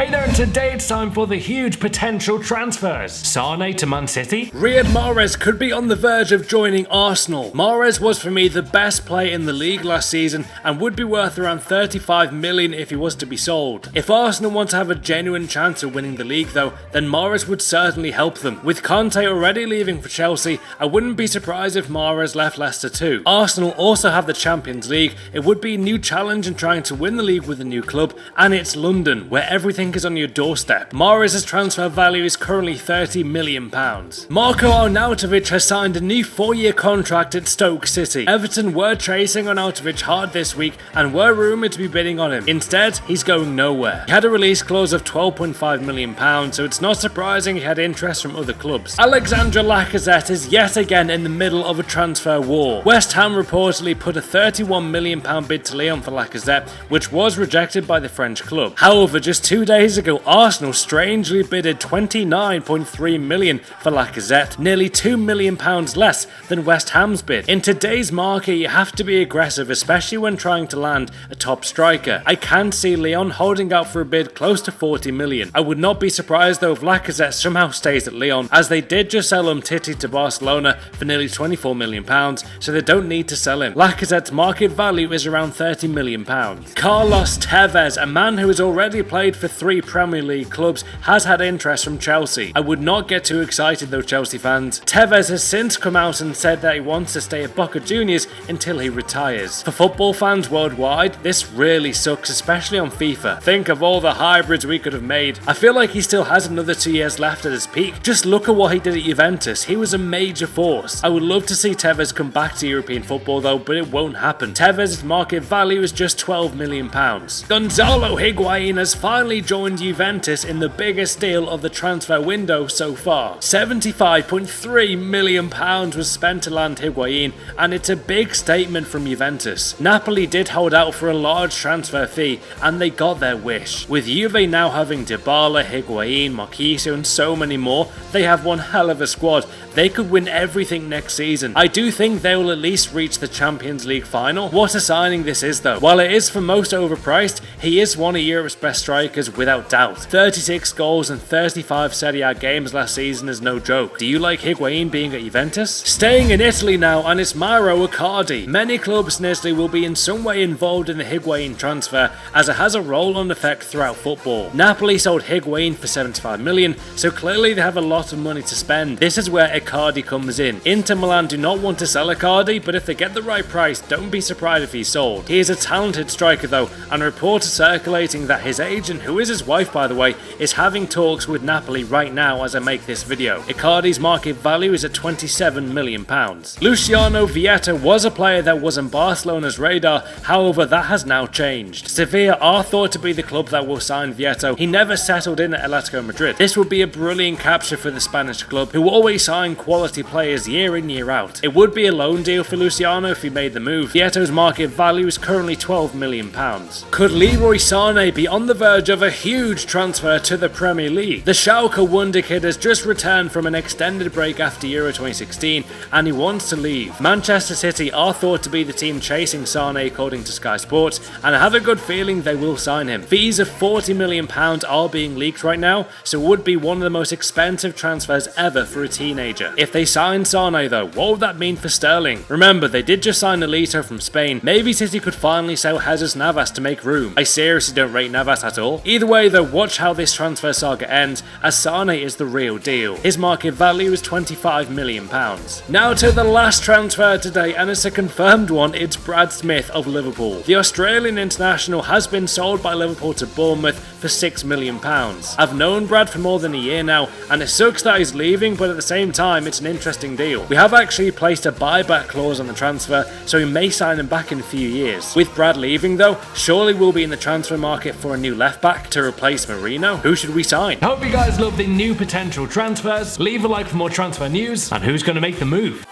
Hey there, and today it's time for the huge potential transfers. Sane to Man City. Riyad Mahrez could be on the verge of joining Arsenal. Mahrez was for me the best player in the league last season and would be worth around 35 million if he was to be sold. If Arsenal want to have a genuine chance of winning the league though, then Mahrez would certainly help them. With Conte already leaving for Chelsea, I wouldn't be surprised if Mahrez left Leicester too. Arsenal also have the Champions League. It would be a new challenge in trying to win the league with a new club, and it's London, where everything is on your doorstep. Mahrez's transfer value is currently £30 million. Marko Arnautovic has signed a new 4-year contract at Stoke City. Everton were chasing Arnautovic hard this week and were rumoured to be bidding on him. Instead, he's going nowhere. He had a release clause of £12.5 million, so it's not surprising he had interest from other clubs. Alexandre Lacazette is yet again in the middle of a transfer war. West Ham reportedly put a £31 million bid to Lyon for Lacazette, which was rejected by the French club. However, just 2 days ago, Arsenal strangely bidded £29.3 million for Lacazette, nearly £2 million less than West Ham's bid. In today's market, you have to be aggressive, especially when trying to land a top striker. I can see Lyon holding out for a bid close to £40 million. I would not be surprised though if Lacazette somehow stays at Lyon, as they did just sell Umtiti to Barcelona for nearly £24 million, so they don't need to sell him. Lacazette's market value is around £30 million. Carlos Tevez, a man who has already played for 3 Premier League clubs, has had interest from Chelsea. I would not get too excited though, Chelsea fans. Tevez has since come out and said that he wants to stay at Boca Juniors until he retires. For football fans worldwide, this really sucks, especially on FIFA. Think of all the hybrids we could have made. I feel like he still has another 2 years left at his peak. Just look at what he did at Juventus. He was a major force. I would love to see Tevez come back to European football though, but it won't happen. Tevez's market value is just £12 million. Gonzalo Higuain has finally joined Juventus in the biggest deal of the transfer window so far. £75.3 million was spent to land Higuain, and it's a big statement from Juventus. Napoli did hold out for a large transfer fee, and they got their wish. With Juve now having Dybala, Higuain, Marquisio and so many more, they have one hell of a squad. They could win everything next season. I do think they will at least reach the Champions League final. What a signing this is though. While it is for most overpriced, he is one of Europe's best strikers without doubt. 36 goals and 35 Serie A games last season is no joke. Do you like Higuain being at Juventus? Staying in Italy now, and it's Mauro Icardi. Many clubs in Italy will be in some way involved in the Higuain transfer, as it has a roll-on effect throughout football. Napoli sold Higuain for £75 million, so clearly they have a lot of money to spend. This is where Icardi comes in. Inter Milan do not want to sell Icardi, but if they get the right price, don't be surprised if he's sold. He is a talented striker though, and reports are circulating that his agent, who is his wife by the way, is having talks with Napoli right now as I make this video. Icardi's market value is at £27 million. Luciano Vietta was a player that was on Barcelona's radar, however that has now changed. Sevilla are thought to be the club that will sign Vietta. He never settled in at Atletico Madrid. This would be a brilliant capture for the Spanish club, who always sign quality players year in year out. It would be a loan deal for Luciano if he made the move. Vietto's market value is currently £12 million. Could Leroy Sané be on the verge of a huge transfer to the Premier League? The Schalke wonder kid has just returned from an extended break after Euro 2016 and he wants to leave. Manchester City are thought to be the team chasing Sané according to Sky Sports, and I have a good feeling they will sign him. Fees of £40 million are being leaked right now, so it would be one of the most expensive transfers ever for a teenager. If they sign Sané though, what would that mean for Sterling? Remember, they did just sign Alito from Spain. Maybe City could finally sell Jesus Navas to make room. I seriously don't rate Navas at all. Either way though, watch how this transfer saga ends, as Sané is the real deal. His market value is £25 million. Now to the last transfer today, and it's a confirmed one. It's Brad Smith of Liverpool. The Australian international has been sold by Liverpool to Bournemouth for £6 million. I've known Brad for more than a year now, and it sucks that he's leaving, but at the same time it's an interesting deal. We have actually placed a buyback clause on the transfer, so we may sign him back in a few years. With Brad leaving though, surely we'll be in the transfer market for a new left back to replace Marino. Who should we sign? Hope you guys love the new potential transfers. Leave a like for more transfer news, and who's going to make the move?